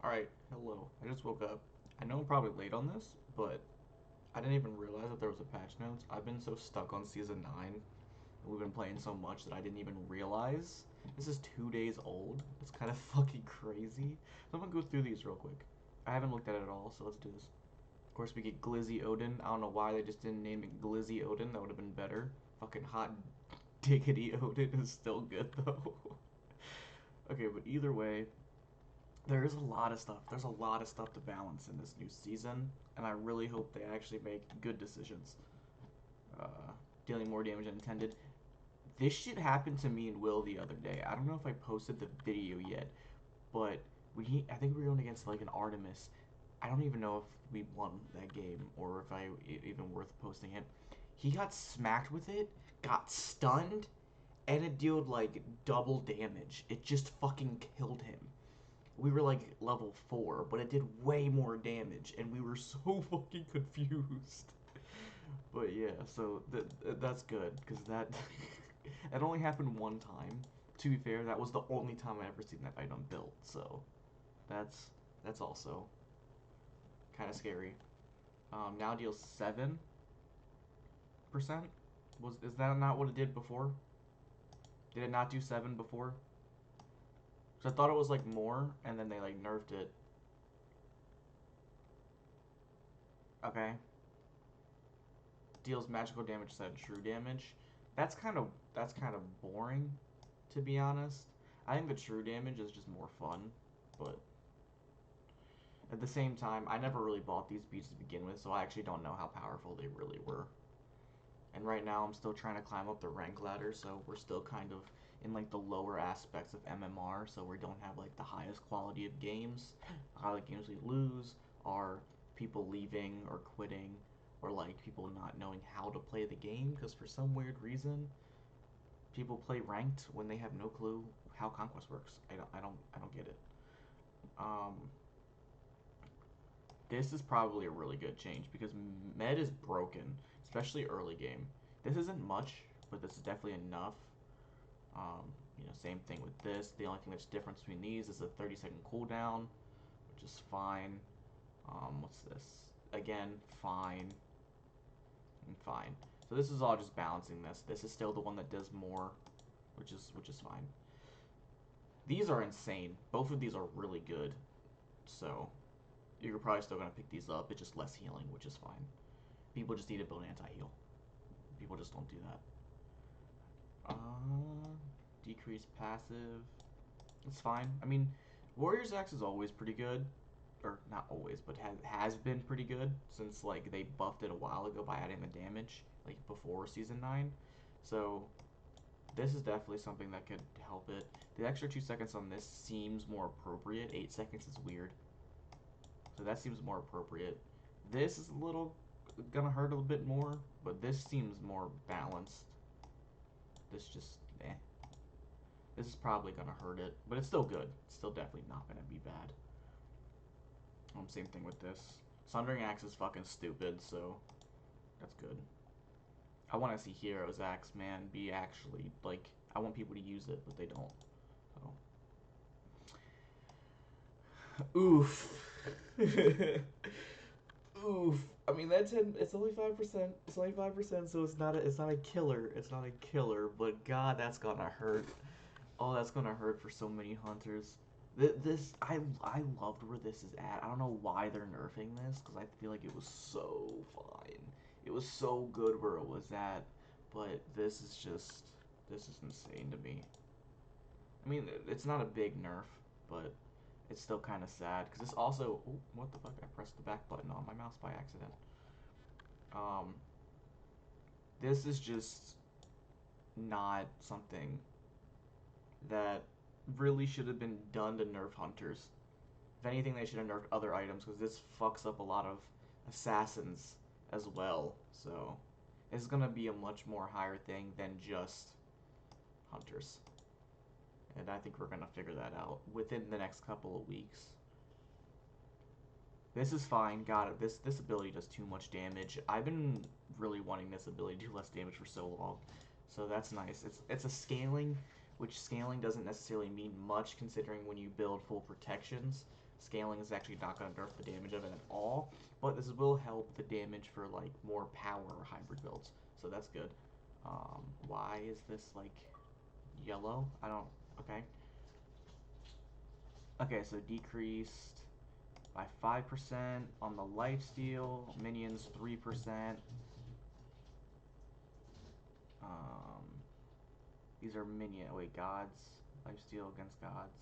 Alright, hello. I just woke up. I know I'm probably late on this, but I didn't even realize that there was a patch notes. I've been so stuck on Season 9, and we've been playing so much that I didn't even realize. This is 2 days old. It's kind of fucking crazy. So I'm gonna go through these real quick. I haven't looked at it at all, so let's do this. Of course, we get Glizzy Odin. I don't know why they just didn't name it Glizzy Odin. That would have been better. Fucking hot diggity Odin is still good, though. Okay, but either way, there's a lot of stuff. There's a lot of stuff to balance in this new season, and I really hope they actually make good decisions. Dealing more damage than intended. This shit happened to me and Will the other day. I don't know if I posted the video yet, but I think we were going against like an Artemis. I don't even know if we won that game or if I even worth posting it. He got smacked with it, got stunned, and it dealt like double damage. It just fucking killed him. We were like level 4, but it did way more damage, and we were so fucking confused. But yeah, so that's good, because that it only happened one time. To be fair, that was the only time I ever seen that item built, so that's that's also kind of scary. Now deals 7%. Is that not what it did before? Did it not do 7 before? Because I thought it was like more, and then they like nerfed it. Okay. Deals magical damage instead of true damage. That's kind of boring, to be honest. I think the true damage is just more fun, but at the same time, I never really bought these beats to begin with, so I actually don't know how powerful they really were. And right now, I'm still trying to climb up the rank ladder, so we're still kind of in like the lower aspects of MMR, so we don't have like the highest quality of games. A lot of the games we lose are people leaving or quitting, or like people not knowing how to play the game because for some weird reason, people play ranked when they have no clue how conquest works. I don't get it. Um, this is probably a really good change because med is broken, especially early game. This isn't much, but this is definitely enough. Same thing with this. The only thing that's different between these is a 30-second cooldown, which is fine. What's this? Again, fine and fine. So this is all just balancing this. This is still the one that does more, which is fine. These are insane. Both of these are really good. So you're probably still gonna pick these up. It's just less healing, which is fine. People just need to build anti-heal. People just don't do that. Uh, Decrease passive. It's fine. I mean, Warrior's Axe is always pretty good. Or, not always, but has been pretty good since, like, they buffed it a while ago by adding the damage, like, before Season 9. So, this is definitely something that could help it. The extra 2 seconds on this seems more appropriate. 8 seconds is weird. So that seems more appropriate. This is a little gonna hurt a little bit more, but this seems more balanced. This just, eh. This is probably gonna hurt it, but it's still good. It's still definitely not gonna be bad. Same thing with this. Sundering Axe is fucking stupid, so that's good. I want to see Hero's Axe, man, be actually, like, I want people to use it, but they don't. So. Oof. Oof. I mean, it's only 5%. It's only 5%, so it's not a killer. It's not a killer, but God, that's gonna hurt. Oh, that's gonna hurt for so many hunters. I loved where this is at. I don't know why they're nerfing this because I feel like it was so fine. It was so good where it was at, but this is insane to me. I mean, it's not a big nerf, but it's still kind of sad because this also. Ooh, what the fuck? I pressed the back button on my mouse by accident. Um, this is just not something that really should have been done to nerf hunters. If anything, they should have nerfed other items because this fucks up a lot of assassins as well. So it's gonna be a much more higher thing than just hunters. And I think we're gonna figure that out within the next couple of weeks. This is fine, got it. This ability does too much damage. I've been really wanting this ability to do less damage for so long. So that's nice. It's a scaling, which scaling doesn't necessarily mean much considering when you build full protections. Scaling is actually not going to nerf the damage of it at all, but this will help the damage for like more power hybrid builds, so that's good. Why is this like yellow? I don't. Okay. Okay, so decreased by 5% on the lifesteal. Minions 3%. Um, these are minion. Wait, gods. Lifesteal against gods.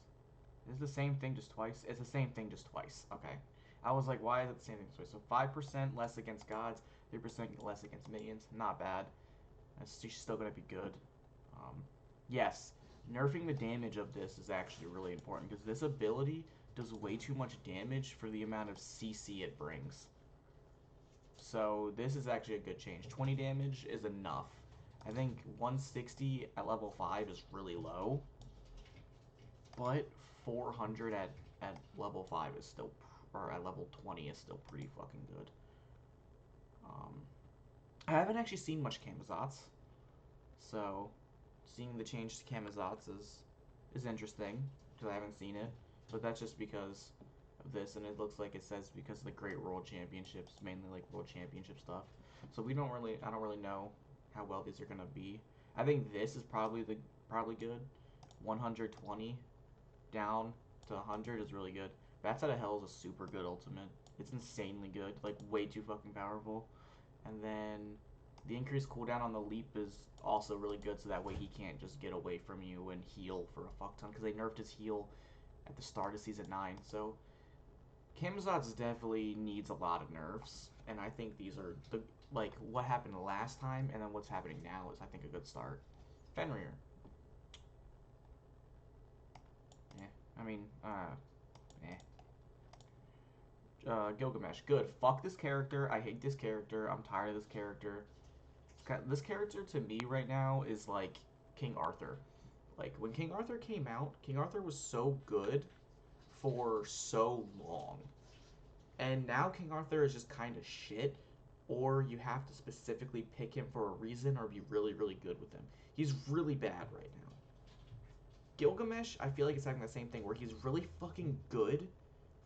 Is it the same thing just twice? It's the same thing just twice. Okay. I was like, why is it the same thing twice? So 5% less against gods, 3% less against minions. Not bad. She's still gonna be good. Um, yes, nerfing the damage of this is actually really important because this ability does way too much damage for the amount of CC it brings. So this is actually a good change. 20 damage is enough. I think 160 at level 5 is really low, but 400 at level 5 is still, or at level 20 is still pretty fucking good. I haven't actually seen much Camazotz, so seeing the change to Camazotz is interesting because I haven't seen it, but that's just because of this, and it looks like it says because of the Great World Championships, mainly like World Championship stuff. So I don't really know how well these are gonna be. I think this is probably good. 120 down to 100 is really good. Bats Out of Hell is a super good ultimate. It's insanely good, like way too fucking powerful. And then the increased cooldown on the leap is also really good, so that way he can't just get away from you and heal for a fuck ton, because they nerfed his heal at the start of Season 9. So Camazotz definitely needs a lot of nerfs, and I think these are the like what happened last time and then what's happening now is I think a good start. Fenrir. Eh. I mean, eh. Gilgamesh. Good. Fuck this character. I hate this character. I'm tired of this character. This character to me right now is like King Arthur. Like when King Arthur came out, King Arthur was so good for so long. And now King Arthur is just kind of shit, or you have to specifically pick him for a reason or be really, really good with him. He's really bad right now. Gilgamesh, I feel like it's having the same thing where he's really fucking good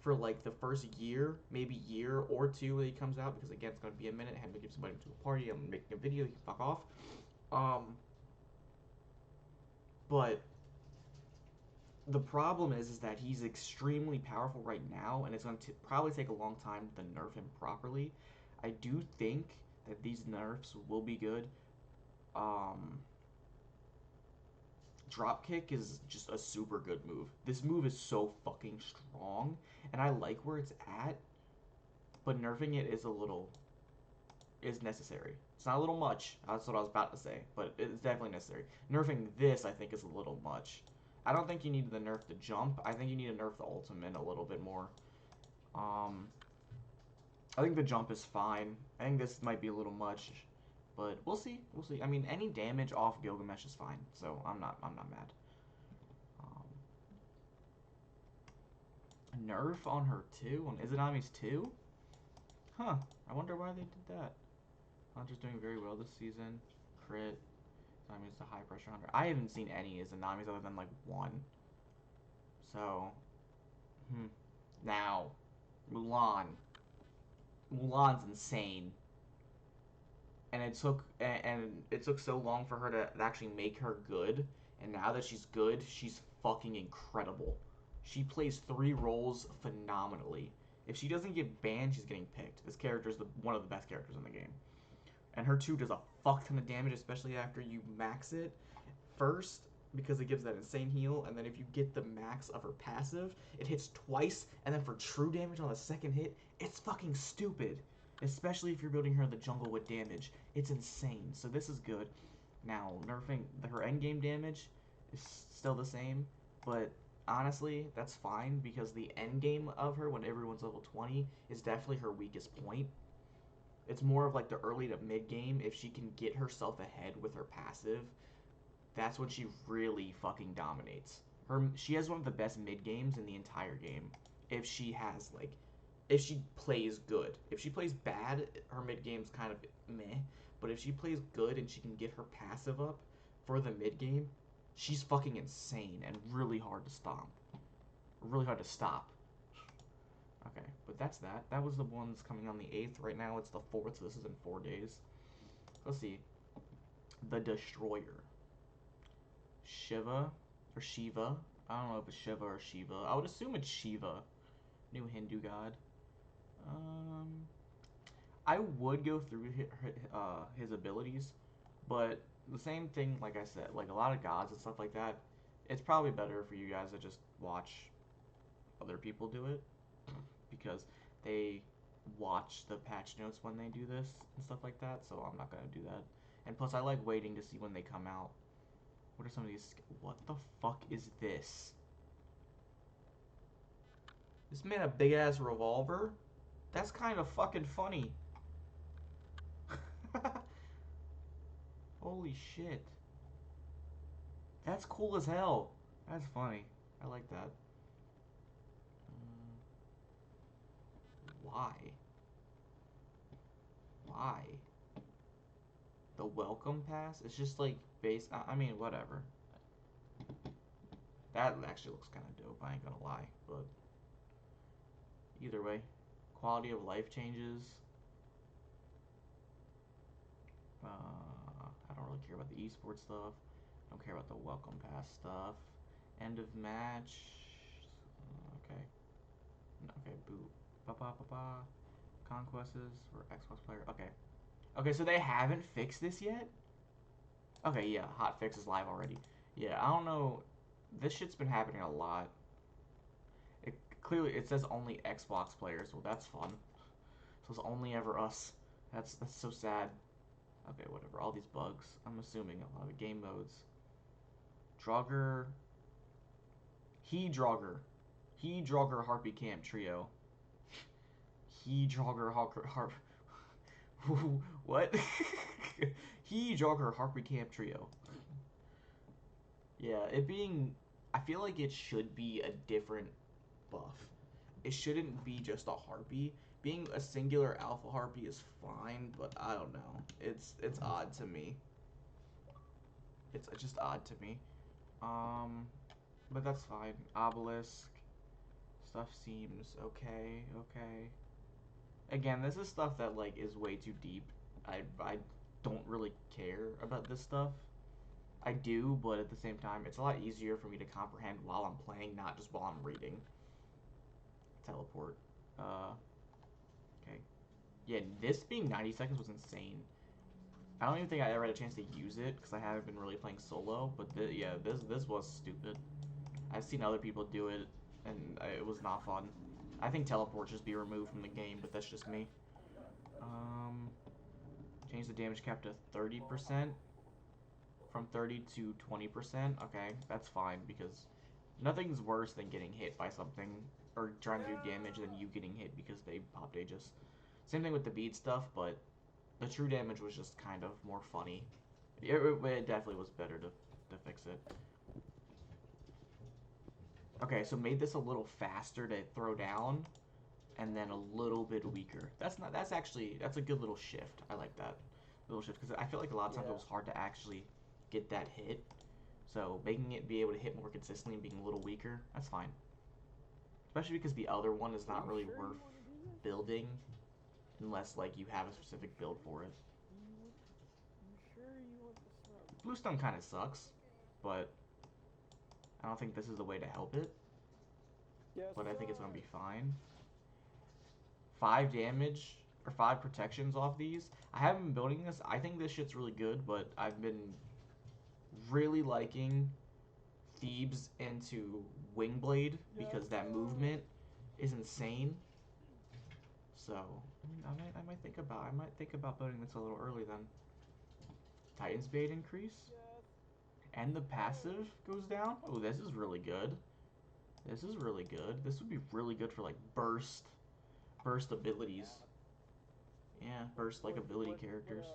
for like the first year, maybe year or two when he comes out, because again, it's gonna be a minute. I had to give somebody to a party. I'm making a video. He can fuck off. But the problem is that he's extremely powerful right now, and it's going to probably take a long time to nerf him properly. I do think that these nerfs will be good. Dropkick is just a super good move. This move is so fucking strong, and I like where it's at, but nerfing it is necessary. It's not a little much. That's what I was about to say, but it's definitely necessary. Nerfing this, I think, is a little much. I don't think you need to nerf the jump. I think you need to nerf the ultimate a little bit more. I think the jump is fine. I think this might be a little much, but we'll see. We'll see. I mean, any damage off Gilgamesh is fine, so I'm not mad. Nerf on her too, on Izanami's too? Huh. I wonder why they did that. Hunter's doing very well this season. Crit. Izanami's the high pressure hunter. I haven't seen any Izanamis other than like one. So, now, Mulan. Mulan's insane. And it took so long for her to actually make her good, and now that she's good, she's fucking incredible. She plays 3 roles phenomenally. If she doesn't get banned, she's getting picked. This character is one of the best characters in the game. And her 2 does a fuck ton of damage, especially after you max it first, because it gives that insane heal, and then if you get the max of her passive, it hits twice, and then for true damage on the second hit, it's fucking stupid. Especially if you're building her in the jungle with damage. It's insane. So this is good. Now, nerfing her endgame damage is still the same, but honestly, that's fine because the endgame of her when everyone's level 20 is definitely her weakest point. It's more of like the early to mid game. If she can get herself ahead with her passive, that's when she really fucking dominates. She has one of the best mid games in the entire game. If she plays good. If she plays bad, her mid game's kind of meh. But if she plays good and she can get her passive up for the mid game, she's fucking insane and really hard to stop. Really hard to stop. that's that. That was the one that's coming on the 8th. Right now it's the 4th, so this is in 4 days. Let's see. The Destroyer. Shiva or Shiva. I don't know if it's Shiva or Shiva. I would assume it's Shiva. New Hindu god. Um, I would go through his abilities, but the same thing, like I said, like a lot of gods and stuff like that, it's probably better for you guys to just watch other people do it because they watch the patch notes when they do this and stuff like that, so I'm not gonna do that. And plus, I like waiting to see when they come out. What are some of these? What the fuck is this? This man a big ass revolver? That's kind of fucking funny. Holy shit. That's cool as hell. That's funny. I like that. Why? Why? The welcome pass? It's just like base. I mean, whatever. That actually looks kind of dope. I ain't gonna lie, but either way, quality of life changes. I don't really care about the esports stuff. I don't care about the welcome pass stuff. End of match. Okay. Okay, boo. Ba ba ba ba. Conquests for Xbox player. Okay. Okay, so they haven't fixed this yet? Okay, yeah, hotfix is live already. Yeah, I don't know. This shit's been happening a lot. It clearly it says only Xbox players. Well, that's fun. So it's only ever us. That's so sad. Okay, whatever. All these bugs. I'm assuming a lot of game modes. Draugr. He Draugr Harpy Camp Trio. He Draugr Harp. What? He Draugr Harpy Camp Trio. Yeah, it being. I feel like it should be a different buff. It shouldn't be just a harpy. Being a singular alpha harpy is fine, but I don't know. It's odd to me. It's just odd to me. Um, but that's fine. Obelisk stuff seems okay. Okay. Again, this is stuff that like is way too deep. I don't really care about this stuff. I do, but at the same time, it's a lot easier for me to comprehend while I'm playing, not just while I'm reading. Teleport. Okay. Yeah, this being 90 seconds was insane. I don't even think I ever had a chance to use it because I haven't been really playing solo. But yeah, this was stupid. I've seen other people do it, and it was not fun. I think teleport should be removed from the game, but that's just me. Change the damage cap to 30% from 30 to 20%. Okay, that's fine because nothing's worse than getting hit by something or trying to do damage than you getting hit because they popped Aegis. Same thing with the bead stuff, but the true damage was just kind of more funny. It definitely was better to fix it. Okay, so made this a little faster to throw down, and then a little bit weaker. That's actually a good little shift. I like that little shift because I feel like a lot of times it was hard to actually get that hit. So making it be able to hit more consistently and being a little weaker, that's fine. Especially because the other one is not really worth building unless like you have a specific build for it. Bluestone kind of sucks, but I don't think this is the way to help it. But I think it's gonna be fine. 5 damage or 5 protections off these. I haven't been building this. I think this shit's really good, but I've been really liking Thebes into Wingblade because that movement is insane. So I might think about building this a little early then. Titan's Bait increase, and the passive goes down. Oh, this is really good. This is really good. This would be really good for like burst abilities. Yeah, burst like ability characters.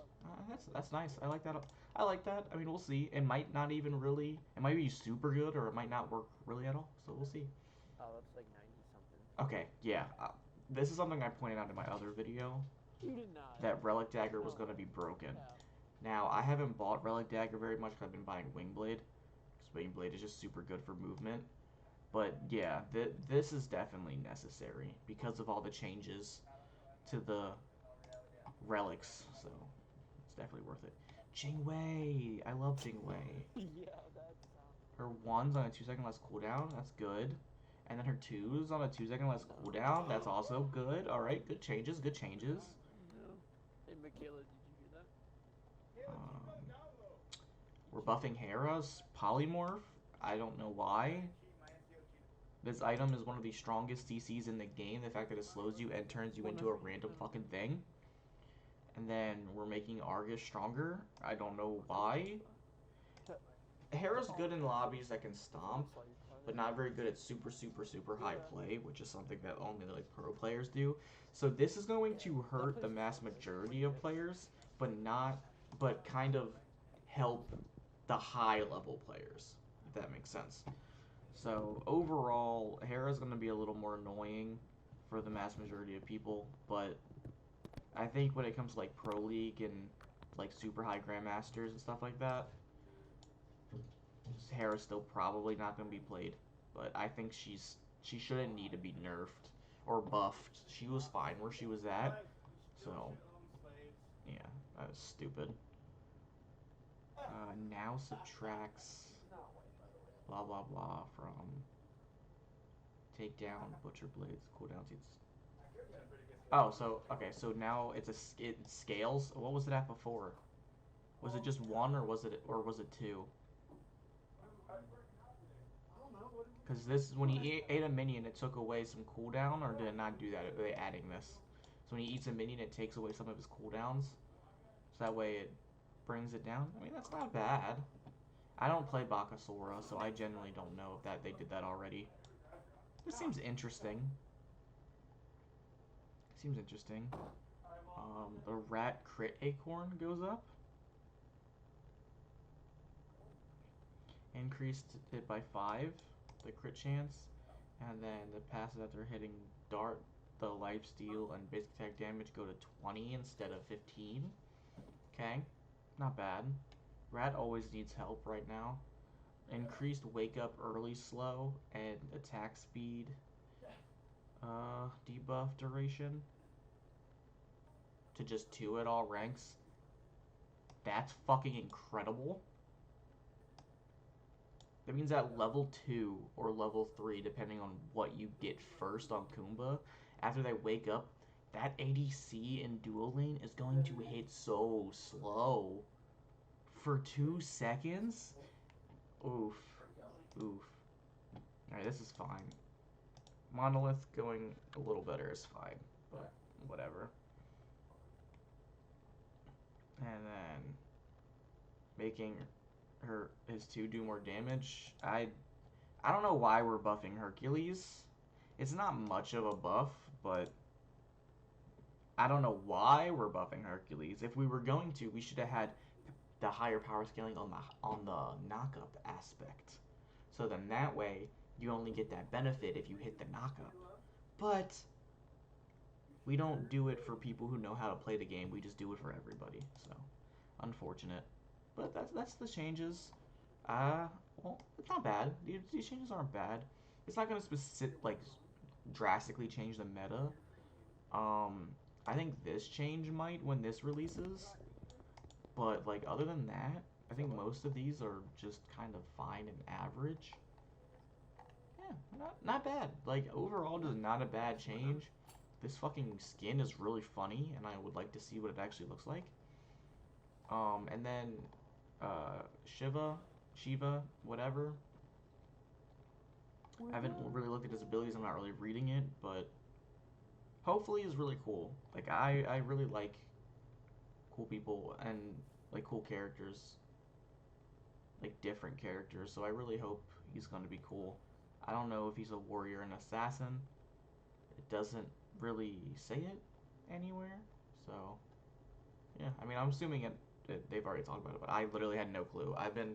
That's nice. I like that. I like that. I mean, we'll see. It might not even really. It might be super good, or it might not work really at all. So we'll see. Oh, that's like 90 something. Okay, yeah. This is something I pointed out in my other video. You did not. That Relic Dagger was going to be broken. Now, I haven't bought Relic Dagger very much because I've been buying Wingblade. Because Wingblade is just super good for movement. But yeah, this is definitely necessary because of all the changes to the relics. So it's definitely worth it. Jingwei, I love Jingwei. Yeah, that sounds. Her one's on a 2 second less cooldown. That's good. And then her two's on a 2 second less cooldown. That's also good. All right, good changes. Good changes. No. Hey, Michaela, did you hear that? Um, we're buffing Hera's polymorph. I don't know why. This item is one of the strongest CCs in the game. The fact that it slows you and turns you into a random fucking thing. And then we're making Argus stronger. I don't know why. Hera's good in lobbies that can stomp, but not very good at super, super, super high play, which is something that only like pro players do. So this is going to hurt the mass majority of players, but kind of help the high level players, if that makes sense. So overall, Hera's going to be a little more annoying for the mass majority of people, but I think when it comes to like Pro League and like super high grandmasters and stuff like that, Hera's still probably not going to be played. But I think she shouldn't need to be nerfed or buffed. She was fine where she was at. So yeah, that was stupid. Now subtracts blah blah blah from takedown, butcher blades, cooldown seeds. Oh, so okay, so now it scales. What was it at before? Was it just one or was it two? Because this when he ate a minion, it took away some cooldown, or did it not do that? Are they adding this? So when he eats a minion, it takes away some of his cooldowns. So that way it brings it down. I mean, that's not bad. I don't play Bakasura, so I generally don't know if that they did that already. This seems interesting. Seems interesting. The rat crit acorn goes up. Increased it by 5, the crit chance. And then the passes after hitting dart, the life steal, and basic attack damage go to 20 instead of 15. Okay, not bad. Rat always needs help right now. Increased wake up early slow and attack speed. Debuff duration to just 2 at all ranks. That's fucking incredible. That means at level 2 or level 3, depending on what you get first on Kumba, after they wake up, that ADC in dual lane is going to hit so slow. For 2 seconds? Oof. Oof. Alright, this is fine. Monolith going a little better is fine, but whatever. And then making his 2 do more damage. I don't know why we're buffing Hercules. It's not much of a buff, but I don't know why we're buffing Hercules. If we were going to, we should have had the higher power scaling on the knockup aspect. So then that way you only get that benefit if you hit the knockup. But we don't do it for people who know how to play the game. We just do it for everybody. So unfortunate. But that's the changes. Well, it's not bad. These changes aren't bad. It's not gonna drastically change the meta. I think this change might when this releases. But like other than that, I think most of these are just kind of fine and average. Yeah, not bad. Like overall, just not a bad change. This fucking skin is really funny, and I would like to see what it actually looks like. And then Shiva, whatever. I haven't really looked at his abilities. I'm not really reading it, but hopefully is really cool. Like I really like cool people and like cool characters, like different characters. So I really hope he's going to be cool. I don't know if he's a warrior and assassin. It doesn't really say it anywhere. So yeah, I mean I'm assuming they've already talked about it, but I literally had no clue. I've been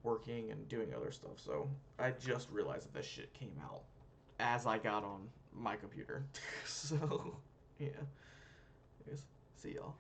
working and doing other stuff, so I just realized that this shit came out as I got on my computer. So yeah, see y'all.